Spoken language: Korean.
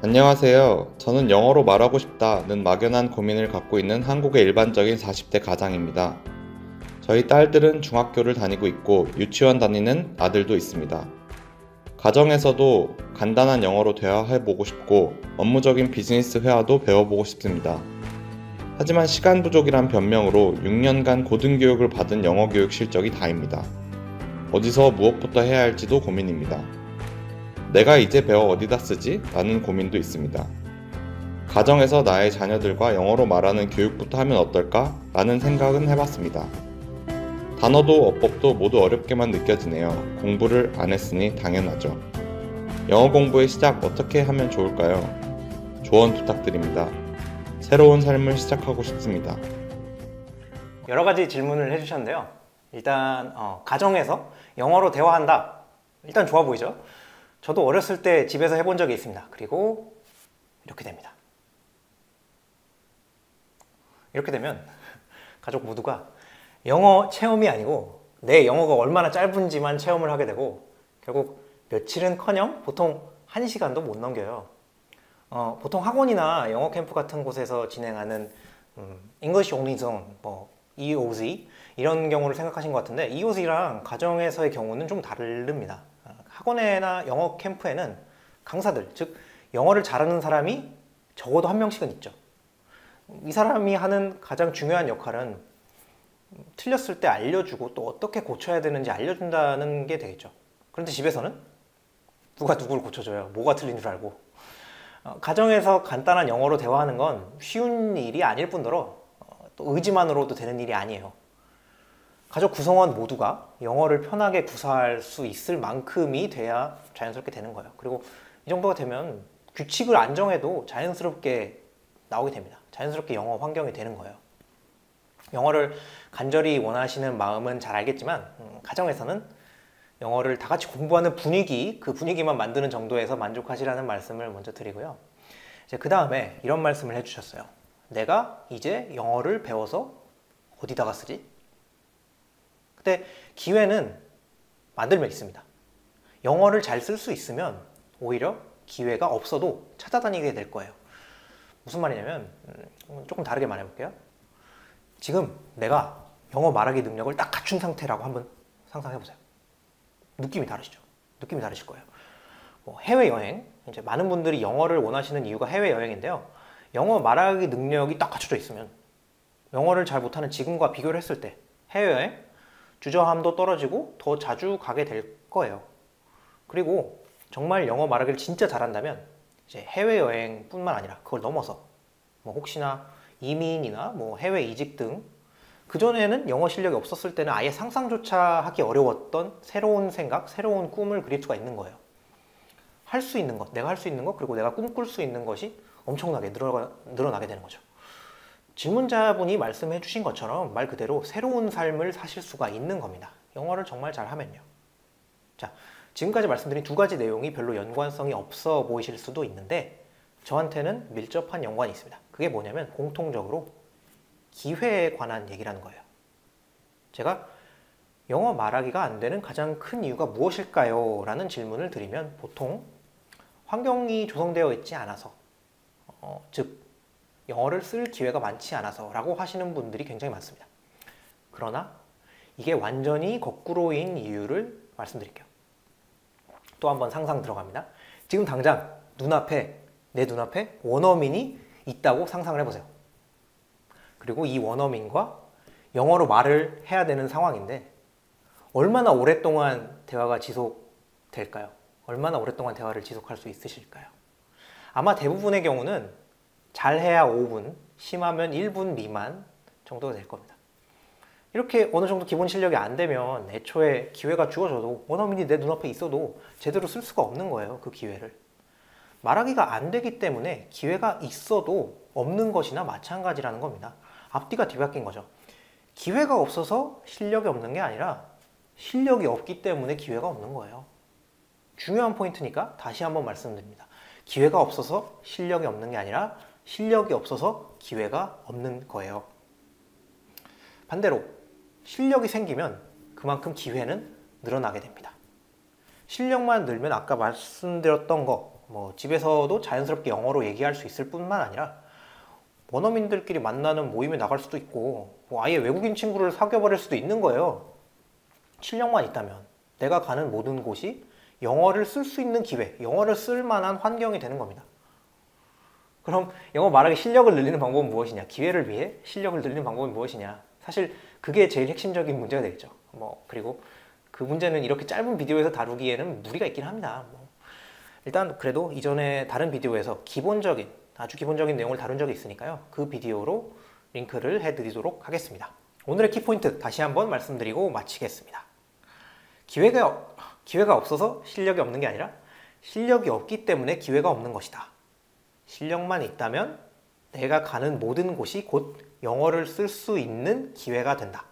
안녕하세요. 저는 영어로 말하고 싶다는 막연한 고민을 갖고 있는 한국의 일반적인 40대 가장입니다. 저희 딸들은 중학교를 다니고 있고 유치원 다니는 아들도 있습니다. 가정에서도 간단한 영어로 대화해보고 싶고 업무적인 비즈니스 회화도 배워보고 싶습니다. 하지만 시간 부족이란 변명으로 6년간 고등교육을 받은 영어 교육 실적이 다입니다. 어디서 무엇부터 해야 할지도 고민입니다. 내가 이제 배워 어디다 쓰지? 라는 고민도 있습니다. 가정에서 나의 자녀들과 영어로 말하는 교육부터 하면 어떨까? 라는 생각은 해봤습니다. 단어도 어법도 모두 어렵게만 느껴지네요. 공부를 안 했으니 당연하죠. 영어 공부의 시작 어떻게 하면 좋을까요? 조언 부탁드립니다. 새로운 삶을 시작하고 싶습니다. 여러 가지 질문을 해주셨는데요. 일단 가정에서 영어로 대화한다. 일단 좋아 보이죠? 저도 어렸을 때 집에서 해본 적이 있습니다. 그리고 이렇게 됩니다. 이렇게 되면 가족 모두가 영어 체험이 아니고 내 영어가 얼마나 짧은지만 체험을 하게 되고 결국 며칠은커녕 보통 1시간도 못 넘겨요. 보통 학원이나 영어 캠프 같은 곳에서 진행하는 English Only Zone, EOZ 이런 경우를 생각하신 것 같은데 EOZ랑 가정에서의 경우는 좀 다릅니다. 학원이나 영어 캠프에는 강사들, 즉 영어를 잘하는 사람이 적어도 한 명씩은 있죠. 이 사람이 하는 가장 중요한 역할은 틀렸을 때 알려주고 또 어떻게 고쳐야 되는지 알려준다는 게 되겠죠. 그런데 집에서는 누가 누구를 고쳐줘요? 뭐가 틀린 줄 알고. 가정에서 간단한 영어로 대화하는 건 쉬운 일이 아닐 뿐더러 또 의지만으로도 되는 일이 아니에요. 가족 구성원 모두가 영어를 편하게 구사할 수 있을 만큼이 돼야 자연스럽게 되는 거예요. 그리고 이 정도가 되면 규칙을 안 정해도 자연스럽게 나오게 됩니다. 자연스럽게 영어 환경이 되는 거예요. 영어를 간절히 원하시는 마음은 잘 알겠지만 가정에서는 영어를 다 같이 공부하는 분위기, 그 분위기만 만드는 정도에서 만족하시라는 말씀을 먼저 드리고요. 그 다음에 이런 말씀을 해주셨어요. 내가 이제 영어를 배워서 어디다가 쓰지? 근데 기회는 만들면 있습니다. 영어를 잘 쓸 수 있으면 오히려 기회가 없어도 찾아다니게 될 거예요. 무슨 말이냐면 조금 다르게 말해볼게요. 지금 내가 영어 말하기 능력을 딱 갖춘 상태라고 한번 상상해보세요. 느낌이 다르시죠? 느낌이 다르실 거예요. 해외여행, 이제 많은 분들이 영어를 원하시는 이유가 해외여행인데요. 영어 말하기 능력이 딱 갖춰져 있으면 영어를 잘 못하는 지금과 비교를 했을 때 해외여행, 주저함도 떨어지고 더 자주 가게 될 거예요. 그리고 정말 영어 말하기를 진짜 잘한다면 이제 해외여행뿐만 아니라 그걸 넘어서 혹시나 이민이나 해외 이직 등 그전에는 영어 실력이 없었을 때는 아예 상상조차 하기 어려웠던 새로운 생각, 새로운 꿈을 그릴 수가 있는 거예요. 할 수 있는 것, 내가 할 수 있는 것, 그리고 내가 꿈꿀 수 있는 것이 엄청나게 늘어나게 되는 거죠. 질문자분이 말씀해 주신 것처럼 말 그대로 새로운 삶을 사실 수가 있는 겁니다. 영어를 정말 잘하면요. 자, 지금까지 말씀드린 두 가지 내용이 별로 연관성이 없어 보이실 수도 있는데 저한테는 밀접한 연관이 있습니다. 그게 뭐냐면 공통적으로 기회에 관한 얘기라는 거예요. 제가 영어 말하기가 안 되는 가장 큰 이유가 무엇일까요? 라는 질문을 드리면 보통 환경이 조성되어 있지 않아서 즉 영어를 쓸 기회가 많지 않아서 라고 하시는 분들이 굉장히 많습니다. 그러나 이게 완전히 거꾸로인 이유를 말씀드릴게요. 또 한번 상상 들어갑니다. 지금 당장 내 눈앞에 원어민이 있다고 상상을 해보세요. 그리고 이 원어민과 영어로 말을 해야 되는 상황인데 얼마나 오랫동안 대화가 지속될까요? 얼마나 오랫동안 대화를 지속할 수 있으실까요? 아마 대부분의 경우는 잘해야 5분, 심하면 1분 미만 정도가 될 겁니다. 이렇게 어느 정도 기본 실력이 안 되면 애초에 기회가 주어져도 원어민이 내 눈앞에 있어도 제대로 쓸 수가 없는 거예요. 그 기회를. 말하기가 안 되기 때문에 기회가 있어도 없는 것이나 마찬가지라는 겁니다. 앞뒤가 뒤바뀐 거죠. 기회가 없어서 실력이 없는 게 아니라 실력이 없기 때문에 기회가 없는 거예요. 중요한 포인트니까 다시 한번 말씀드립니다. 기회가 없어서 실력이 없는 게 아니라 실력이 없어서 기회가 없는 거예요. 반대로 실력이 생기면 그만큼 기회는 늘어나게 됩니다. 실력만 늘면 아까 말씀드렸던 거 뭐 집에서도 자연스럽게 영어로 얘기할 수 있을 뿐만 아니라 원어민들끼리 만나는 모임에 나갈 수도 있고 뭐 아예 외국인 친구를 사귀어버릴 수도 있는 거예요. 실력만 있다면 내가 가는 모든 곳이 영어를 쓸 수 있는 기회, 영어를 쓸 만한 환경이 되는 겁니다. 그럼 영어 말하기 실력을 늘리는 방법은 무엇이냐? 기회를 위해 실력을 늘리는 방법은 무엇이냐? 사실 그게 제일 핵심적인 문제가 되겠죠. 뭐 그리고 그 문제는 이렇게 짧은 비디오에서 다루기에는 무리가 있긴 합니다. 뭐 일단 그래도 이전에 다른 비디오에서 아주 기본적인 내용을 다룬 적이 있으니까요. 그 비디오로 링크를 해드리도록 하겠습니다. 오늘의 키포인트 다시 한번 말씀드리고 마치겠습니다. 기회가 없어서 실력이 없는 게 아니라 실력이 없기 때문에 기회가 없는 것이다. 실력만 있다면 내가 가는 모든 곳이 곧 영어를 쓸 수 있는 기회가 된다.